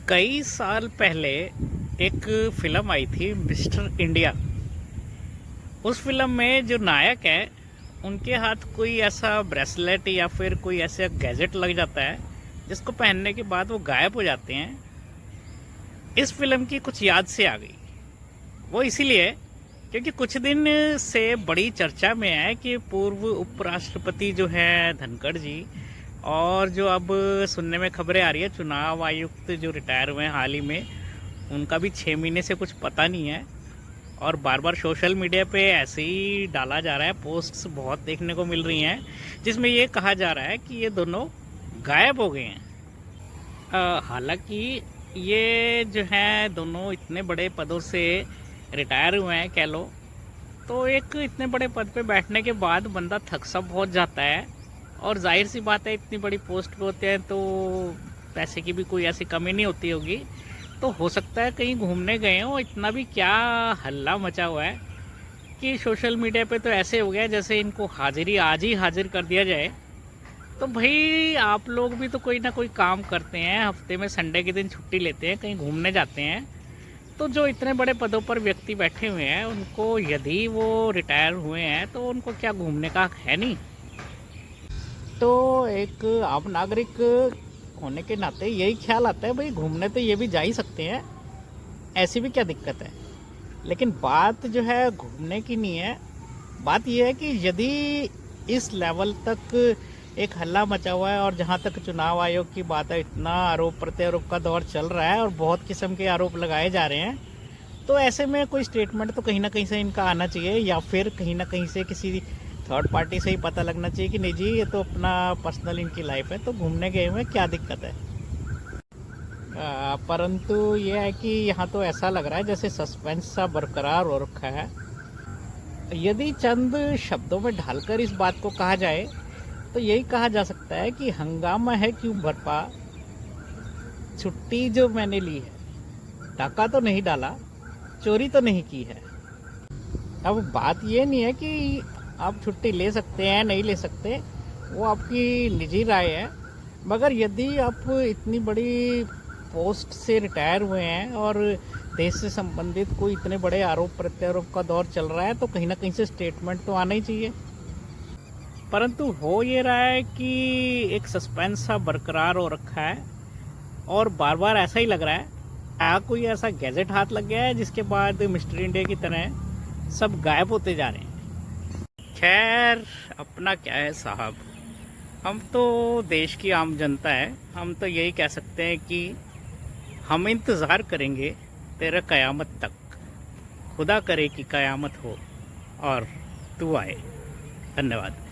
कई साल पहले एक फिल्म आई थी मिस्टर इंडिया। उस फिल्म में जो नायक है उनके हाथ कोई ऐसा ब्रेसलेट या फिर कोई ऐसा गैजेट लग जाता है जिसको पहनने के बाद वो गायब हो जाते हैं। इस फिल्म की कुछ याद से आ गई। वो इसीलिए क्योंकि कुछ दिन से बड़ी चर्चा में है कि पूर्व उपराष्ट्रपति जो है धनखड़ जी, और जो अब सुनने में खबरें आ रही है चुनाव आयुक्त जो रिटायर हुए हैं हाल ही में, उनका भी 6 महीने से कुछ पता नहीं है। और बार बार सोशल मीडिया पे ऐसे ही डाला जा रहा है, पोस्ट्स बहुत देखने को मिल रही हैं जिसमें ये कहा जा रहा है कि ये दोनों गायब हो गए हैं। हालांकि ये जो है दोनों इतने बड़े पदों से रिटायर हुए हैं कह लो, तो एक इतने बड़े पद पे बैठने के बाद बंदा थक सा बहुत जाता है। और जाहिर सी बात है, इतनी बड़ी पोस्ट पे होते हैं तो पैसे की भी कोई ऐसी कमी नहीं होती होगी। तो हो सकता है कहीं घूमने गए हो। इतना भी क्या हल्ला मचा हुआ है कि सोशल मीडिया पे तो ऐसे हो गया जैसे इनको हाजिरी आज ही हाजिर कर दिया जाए। तो भाई आप लोग भी तो कोई ना कोई काम करते हैं, हफ्ते में संडे के दिन छुट्टी लेते हैं, कहीं घूमने जाते हैं। तो जो इतने बड़े पदों पर व्यक्ति बैठे हुए हैं उनको यदि वो रिटायर हुए हैं तो उनको क्या घूमने का हक है नहीं? तो एक आम नागरिक होने के नाते यही ख्याल आता है, भाई घूमने तो ये भी जा ही सकते हैं, ऐसी भी क्या दिक्कत है। लेकिन बात जो है घूमने की नहीं है, बात यह है कि यदि इस लेवल तक एक हल्ला मचा हुआ है और जहां तक चुनाव आयोग की बात है, इतना आरोप प्रत्यारोप का दौर चल रहा है और बहुत किस्म के आरोप लगाए जा रहे हैं, तो ऐसे में कोई स्टेटमेंट तो कहीं ना कहीं से इनका आना चाहिए, या फिर कहीं ना कहीं से किसी थर्ड पार्टी से ही पता लगना चाहिए कि नहीं जी ये तो अपना पर्सनल इनकी लाइफ है, तो घूमने गए हुए क्या दिक्कत है। परंतु ये है कि यहाँ तो ऐसा लग रहा है जैसे सस्पेंस सा बरकरार हो रखा है। यदि चंद शब्दों में ढालकर इस बात को कहा जाए तो यही कहा जा सकता है कि हंगामा है क्यों बरपा, छुट्टी जो मैंने ली है, डाका तो नहीं डाला, चोरी तो नहीं की है। अब बात ये नहीं है कि आप छुट्टी ले सकते हैं नहीं ले सकते, वो आपकी निजी राय है। मगर यदि आप इतनी बड़ी पोस्ट से रिटायर हुए हैं और देश से संबंधित कोई इतने बड़े आरोप प्रत्यारोप का दौर चल रहा है, तो कहीं ना कहीं से स्टेटमेंट तो आना ही चाहिए। परंतु हो ये रहा है कि एक सस्पेंस सा बरकरार हो रखा है और बार बार ऐसा ही लग रहा है कोई ऐसा गैजेट हाथ लग गया है जिसके बाद मिस्टर इंडिया की तरह सब गायब होते जा रहे हैं। खैर अपना क्या है साहब, हम तो देश की आम जनता है, हम तो यही कह सकते हैं कि हम इंतज़ार करेंगे तेरा क़यामत तक। खुदा करे कि क़यामत हो और तू आए। धन्यवाद।